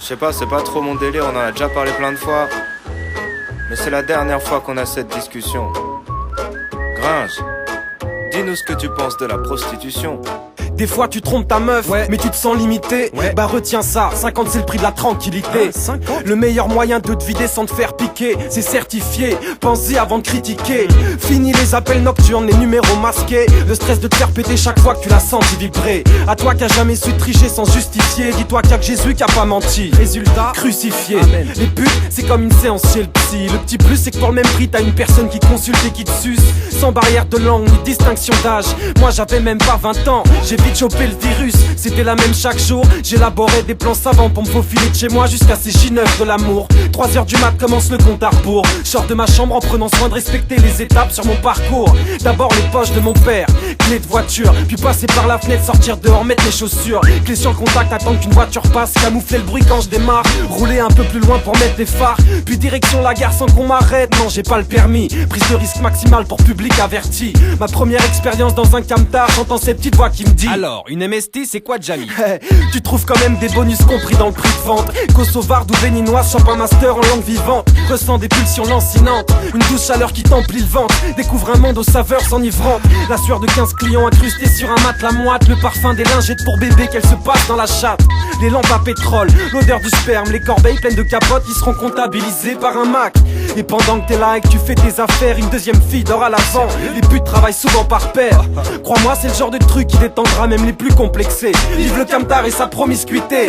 Je sais pas, c'est pas trop mon délire, on en a déjà parlé plein de fois. Mais c'est la dernière fois qu'on a cette discussion. Gringe, dis-nous ce que tu penses de la prostitution. Des fois tu trompes ta meuf, mais tu te sens limité. Bah retiens ça, 50 c'est le prix de la tranquillité. 50 Le meilleur moyen de te vider sans te faire piquer, c'est certifié, pensez avant de critiquer. Fini les appels nocturnes, les numéros masqués. Le stress de te faire péter chaque fois que tu la sens vibrer. À toi qui a jamais su tricher sans justifier, dis-toi qu'il y a que Jésus qui a pas menti. Résultat, crucifié. Amen. Les putes, c'est comme une séance chez le psy. Le petit plus c'est que pour le même prix t'as une personne qui consulte et qui te suce. Sans barrière de langue ni distinction d'âge. Moi j'avais même pas 20 ans, j'ai vite chopé le virus, c'était la même chaque jour. J'élaborais des plans savants pour me faufiler de chez moi jusqu'à ces J9 de l'amour. 3h du mat commence le compte à rebours. Je sors de ma chambre en prenant soin de respecter les étapes sur mon parcours. D'abord les poches de mon père, clé de voiture, puis passer par la fenêtre, sortir dehors, mettre mes chaussures. Clé sur le contact, attendre qu'une voiture passe, camoufler le bruit quand je démarre. Rouler un peu plus loin pour mettre des phares, puis direction la gare sans qu'on m'arrête. Non, j'ai pas le permis, prise de risque maximale pour public averti. Ma première expérience dans un camtar, j'entends cette petite voix qui me dit: alors, une MST, c'est quoi, Jamie? Tu trouves quand même des bonus compris dans le prix de vente. Kosovarde ou béninoise, chope un master en langue vivante. Ressens des pulsions lancinantes, une douce chaleur qui t'emplit le ventre. Découvre un monde aux saveurs enivrantes. La sueur de 15 clients incrustés sur un matelas moite. Le parfum des lingettes pour bébé qu'elle se passe dans la chatte. Les lampes à pétrole, l'odeur du sperme. Les corbeilles pleines de capotes qui seront comptabilisées par un Mac. Et pendant que t'es là et que tu fais tes affaires, une deuxième fille dort à l'avant. Les putes travaillent souvent par paire. Crois-moi, c'est le genre de truc qui détendra même les plus complexés. Vive le camtar et sa promiscuité.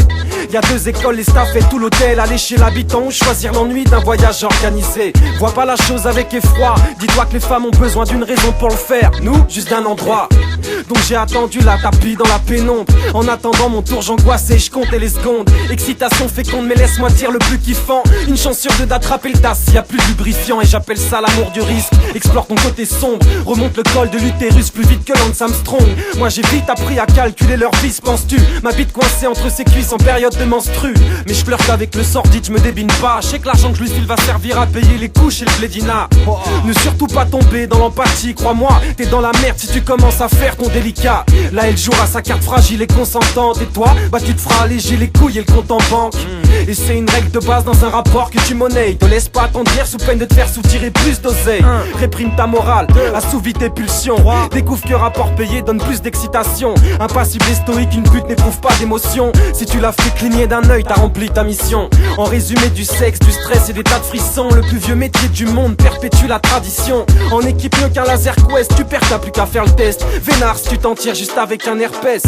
Y'a 2 écoles, les staffs et tout l'hôtel. Aller chez l'habitant ou choisir l'ennui d'un voyage organisé. Vois pas la chose avec effroi. Dis-toi que les femmes ont besoin d'une raison pour le faire. Nous, juste d'un endroit. Donc j'ai attendu la tapis dans la pénombre. En attendant mon tour, j'angoissais, je comptais les secondes. Excitation féconde, mais laisse-moi dire le plus kiffant. Une chance sur 2 d'attraper le tas s'il y a plus de lubrifiant. Et j'appelle ça l'amour du risque. Explore ton côté sombre, remonte le col de l'utérus plus vite que Lance Armstrong. Moi j'ai vite appris à calculer leur vis, penses-tu? Ma bite coincée entre ses cuisses en période de menstru. Mais je flirte avec le sordide, je me débine pas. Je sais que l'argent que je lui file va servir à payer les couches et le plédina. Ne surtout pas tomber dans l'empathie, crois-moi, t'es dans la merde si tu commences à faire ton délicat. Là elle jouera sa carte fragile et consentante. Et toi, bah tu te feras alléger les couilles et le compte en banque. Et c'est une règle de base dans un rapport que tu monnaies. Te laisse pas attendrir sous peine de te faire soutirer plus d'oseille. Réprime ta morale, assouvis tes pulsions. Découvre que rapport payé donne plus d'excitation. Impassible et stoïque, une pute n'éprouve pas d'émotion. Si tu l'as fait cligner d'un œil, t'as rempli ta mission. En résumé, du sexe, du stress et des tas de frissons. Le plus vieux métier du monde perpétue la tradition. En équipe mieux qu'un laser quest, tu perds, t'as plus qu'à faire le test. Vénard si tu t'en tires juste avec un herpès.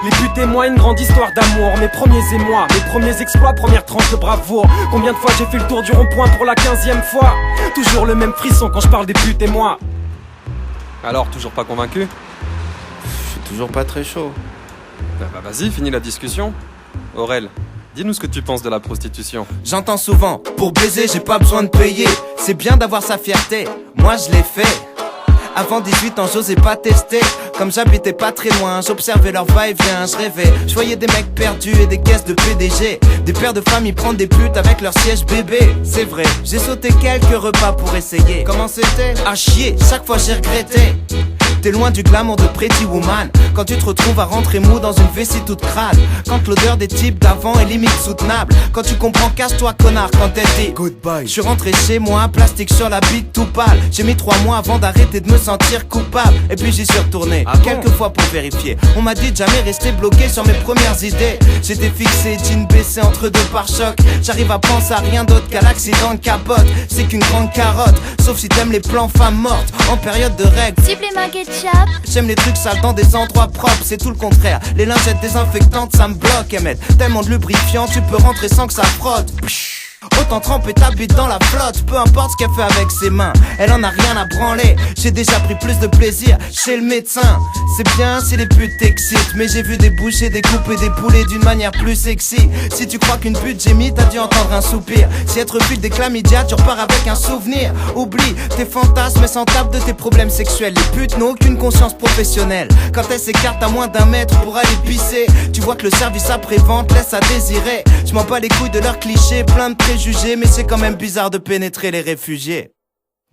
Les buts témoignent, une grande histoire d'amour. Mes premiers émois, mes premiers exploits, première tranche de bravoure. Combien de fois j'ai fait le tour du rond-point pour la 15e fois? Toujours le même frisson quand je parle des putes et moi. Alors, toujours pas convaincu? Je suis toujours pas très chaud. Bah vas-y, finis la discussion. Aurel, dis-nous ce que tu penses de la prostitution. J'entends souvent, pour baiser j'ai pas besoin de payer. C'est bien d'avoir sa fierté, moi je l'ai fait. Avant 18 ans j'osais pas tester. Comme j'habitais pas très loin, j'observais leur va-et-vient, je rêvais. Je voyais des mecs perdus et des caisses de PDG. Des pères de famille prendre des putes avec leur siège bébé. C'est vrai, j'ai sauté quelques repas pour essayer. Comment c'était? À chier, chaque fois j'ai regretté. T'es loin du glamour de Pretty Woman. Quand tu te retrouves à rentrer mou dans une vessie toute crade. Quand l'odeur des types d'avant est limite soutenable. Quand tu comprends, casse-toi connard quand elle dit goodbye. Je suis rentré chez moi, plastique sur la bite tout pâle. J'ai mis 3 mois avant d'arrêter de me sentir coupable. Et puis j'y suis retourné, quelques fois pour vérifier. On m'a dit de jamais rester bloqué sur mes premières idées. J'étais fixé, jean baissé entre 2 pare-chocs. J'arrive à penser à rien d'autre qu'à l'accident de capote. C'est qu'une grande carotte, sauf si t'aimes les plans femmes mortes en période de règles. Supplément ketchup. J'aime les trucs sales dans des endroits propres, c'est tout le contraire. Les lingettes désinfectantes ça me bloque, Emmett. Tellement de lubrifiant, tu peux rentrer sans que ça frotte. Autant tremper ta bite dans la flotte. Peu importe ce qu'elle fait avec ses mains, elle en a rien à branler. J'ai déjà pris plus de plaisir chez le médecin. C'est bien si les putes t'excitent, mais j'ai vu des bouchers découper des poulets d'une manière plus sexy. Si tu crois qu'une pute gémit, t'as dû entendre un soupir. Si être pute des chlamydia, tu repars avec un souvenir. Oublie tes fantasmes et s'en tape de tes problèmes sexuels. Les putes n'ont aucune conscience professionnelle. Quand elles s'écartent à moins d'1 mètre pour aller pisser, tu vois que le service après-vente laisse à désirer. Je m'en bats les couilles de leurs clichés, plein de préjugés, mais c'est quand même bizarre de pénétrer les réfugiés.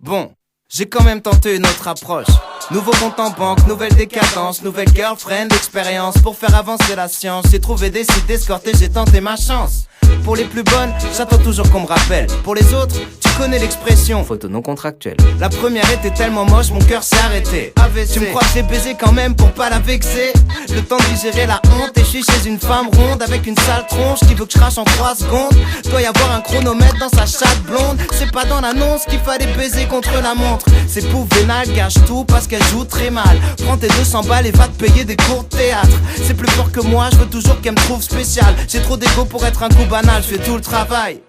Bon, j'ai quand même tenté une autre approche. Nouveau compte en banque, nouvelle décadence, nouvelle girlfriend, expérience pour faire avancer la science. J'ai trouvé des sites escortés, j'ai tenté ma chance. Pour les plus bonnes, j'attends toujours qu'on me rappelle. Pour les autres, tu connais l'expression Photo non contractuelle. la première était tellement moche, mon cœur s'est arrêté. AVC. Tu me crois que j'ai baisé quand même pour pas la vexer. Le temps de digérer la honte et je suis chez une femme ronde avec une sale tronche qui veut que je crache en 3 secondes. Doit y avoir un chronomètre dans sa chatte blonde. C'est pas dans l'annonce qu'il fallait baiser contre la montre. C'est pour vénal, gâche tout parce qu'elle joue très mal. Prends tes 200 balles et va te payer des cours de théâtre. C'est plus fort que moi, je veux toujours qu'elle me trouve spécial. J'ai trop d'ego pour être un coup banal, je fais tout le travail.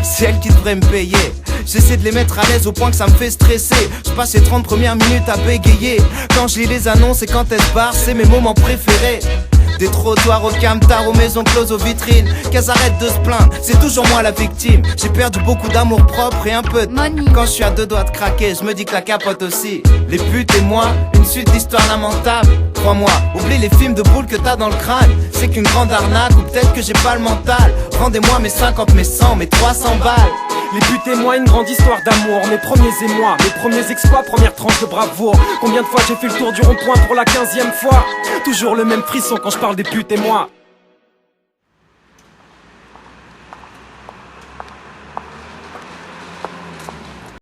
C'est elle qui devrait me payer. J'essaie de les mettre à l'aise au point que ça me fait stresser. Je passe les 30 premières minutes à bégayer. Quand je lis les annonces et quand elles se barrent, c'est mes moments préférés. Des trottoirs au camtar, aux maisons closes, aux vitrines. Qu'elles arrêtent de se plaindre, c'est toujours moi la victime. J'ai perdu beaucoup d'amour propre et un peu de money. Quand je suis à 2 doigts de craquer, je me dis que la capote aussi. Les putes et moi, une suite d'histoires lamentables. Crois-moi, oublie les films de boules que t'as dans le crâne. C'est qu'une grande arnaque ou peut-être que j'ai pas le mental. Rendez-moi mes 50, mes 100, mes 300 balles. Les buts et moi, une grande histoire d'amour. Mes premiers émois, mes premiers exploits, première tranche de bravoure. Combien de fois j'ai fait le tour du rond-point pour la 15e fois. Toujours le même frisson quand je parle des putes et moi.